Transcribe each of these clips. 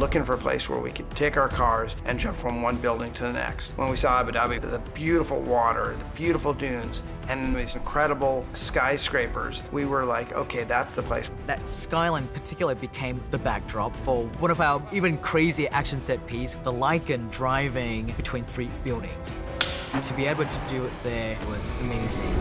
looking for a place where we could take our cars and jump from one building to the next. When we saw Abu Dhabi, the beautiful water, the beautiful dunes, and these incredible skyscrapers, we were like, okay, that's the place. That skyline in particular became the backdrop for one of our even crazier action set piece, the Lycan driving between 3 buildings. To be able to do it there was amazing.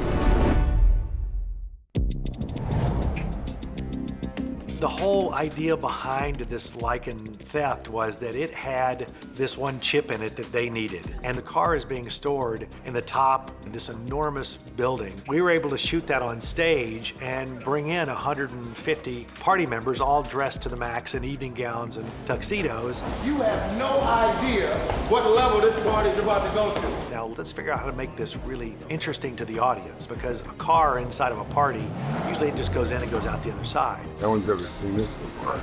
The whole idea behind this Lycan theft was that it had this one chip in it that they needed. And the car is being stored in the top of this enormous building. We were able to shoot that on stage and bring in 150 party members all dressed to the max in evening gowns and tuxedos. You have no idea what level this party's about to go to. Now let's figure out how to make this really interesting to the audience, because a car inside of a party, usually it just goes in and goes out the other side. No one's ever seen this before.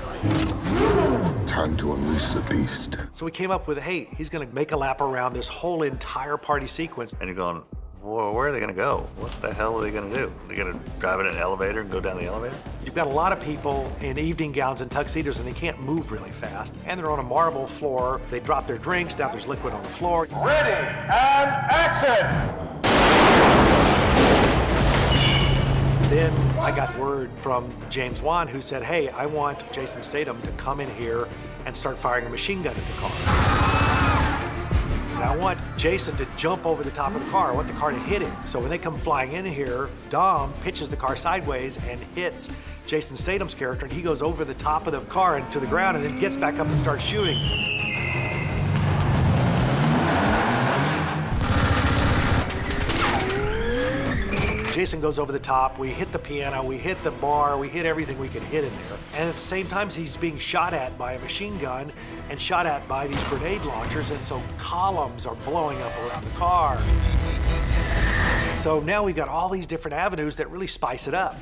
Time to unleash the beast. So we came up with, hey, he's gonna make a lap around this whole entire party sequence. And you're going, well, where are they gonna go? What the hell are they gonna do? Are they gonna drive in an elevator and go down the elevator? You've got a lot of people in evening gowns and tuxedos, and they can't move really fast. And they're on a marble floor. They drop their drinks, now there's liquid on the floor. Ready and action! Then I got word from James Wan, who said, hey, I want Jason Statham to come in here and start firing a machine gun at the car. And I want Jason to jump over the top of the car. I want the car to hit him. So when they come flying in here, Dom pitches the car sideways and hits Jason Statham's character, and he goes over the top of the car and to the ground and then gets back up and starts shooting. Jason goes over the top, we hit the piano, we hit the bar, we hit everything we could hit in there. And at the same time, he's being shot at by a machine gun and shot at by these grenade launchers, and so columns are blowing up around the car. So now we've got all these different avenues that really spice it up.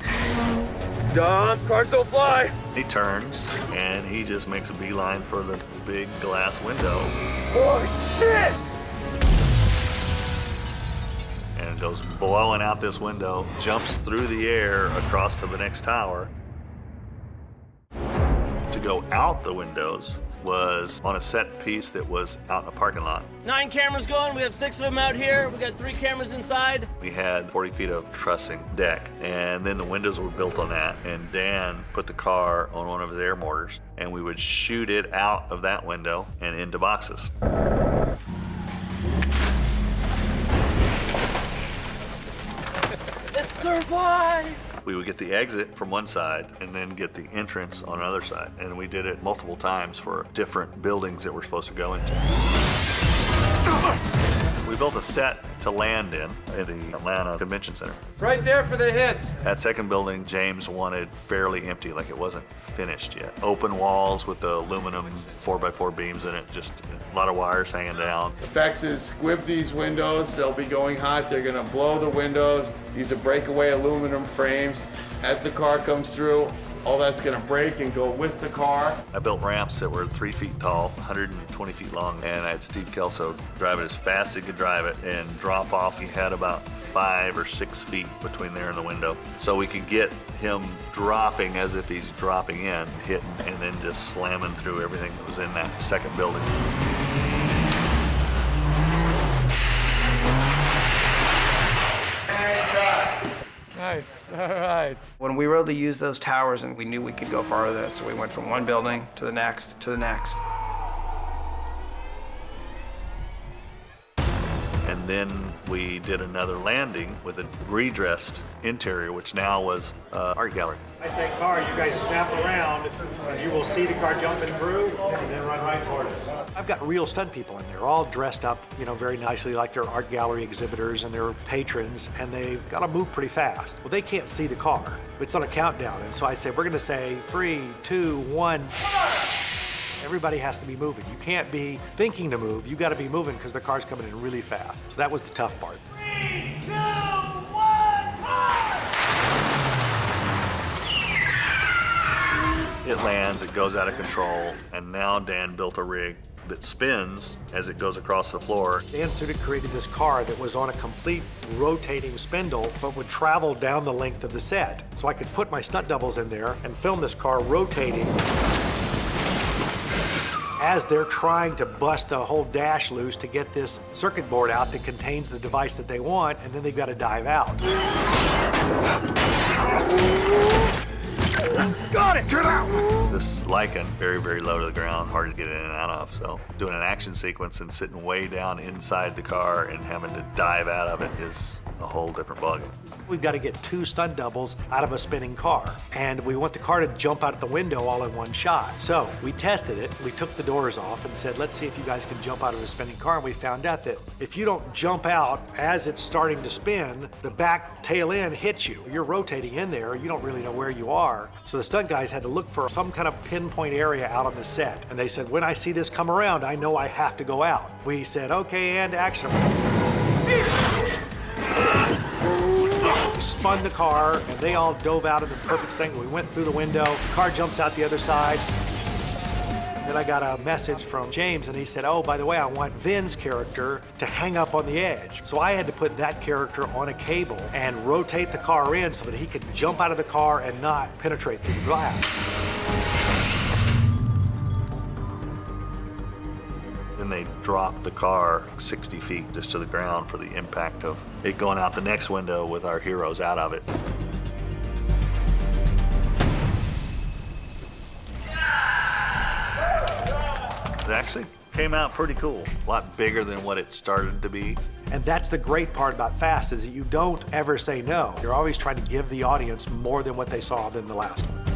Dom, cars don't fly! He turns and he just makes a beeline for the big glass window Oh, shit! and goes blowing out this window, jumps through the air across to the next tower. To go out the windows was on a set piece that was out in a parking lot. 9 cameras going, we have 6 of them out here. We got 3 cameras inside. We had 40 feet of trussing deck, and then the windows were built on that, and Dan put the car on one of his air mortars, and we would shoot it out of that window and into boxes. Let's survive! We would get the exit from one side and then get the entrance on another side. And we did it multiple times for different buildings that we're supposed to go into. We built a set to land in at the Atlanta Convention Center. Right there for the hit. That second building, James wanted fairly empty, like it wasn't finished yet. Open walls with the aluminum 4x4 beams in it, just a lot of wires hanging down. Effects is squib these windows. They'll be going hot. They're gonna blow the windows. These are breakaway aluminum frames. As the car comes through, all that's gonna break and go with the car. I built ramps that were 3 feet tall, 120 feet long, and I had Steve Kelso drive it as fast as he could drive it and drop off. He had about 5 or 6 feet between there and the window. So we could get him dropping as if he's dropping in, hitting, and then just slamming through everything that was in that second building. Nice, all right. When we were able to use those towers, and we knew we could go farther, so we went from one building to the next, to the next. And then we did another landing with a redressed interior, which now was art gallery. I say car, you guys snap around, and you will see the car jumping through and then run right toward us. I've got real stunt people in there, all dressed up, you know, very nicely like they're art gallery exhibitors and they're patrons, and they've got to move pretty fast. Well, they can't see the car. It's on a countdown, and so I say, we're gonna say 3, 2, 1. Everybody has to be moving. You can't be thinking to move. You got to be moving because the car's coming in really fast. So that was the tough part. 3, 2, 1, It lands, it goes out of control, and now Dan built a rig that spins as it goes across the floor. Dan Sudik created this car that was on a complete rotating spindle, but would travel down the length of the set. So I could put my stunt doubles in there and film this car rotating as they're trying to bust the whole dash loose to get this circuit board out that contains the device that they want, and then they've got to dive out. Got it! Get out! This Lycan, very, very low to the ground, hard to get in and out of. So doing an action sequence and sitting way down inside the car and having to dive out of it is a whole different ballgame. We've got to get 2 stunt doubles out of a spinning car, and we want the car to jump out the window all in one shot. So we tested it. We took the doors off and said, let's see if you guys can jump out of a spinning car. And we found out that if you don't jump out as it's starting to spin, the back tail end hits you. You're rotating in there. You don't really know where you are. So the stunt guys had to look for some kind of pinpoint area out on the set. And they said, when I see this come around, I know I have to go out. We said, okay, and action. Spun the car, and they all dove out in the perfect sync. We went through the window, the car jumps out the other side. Then I got a message from James, and he said, oh, by the way, I want Vin's character to hang up on the edge. So I had to put that character on a cable and rotate the car in so that he could jump out of the car and not penetrate through the glass. Then they dropped the car 60 feet just to the ground for the impact of it going out the next window with our heroes out of it. It actually came out pretty cool. A lot bigger than what it started to be. And that's the great part about Fast, is that you don't ever say no. You're always trying to give the audience more than what they saw than the last one.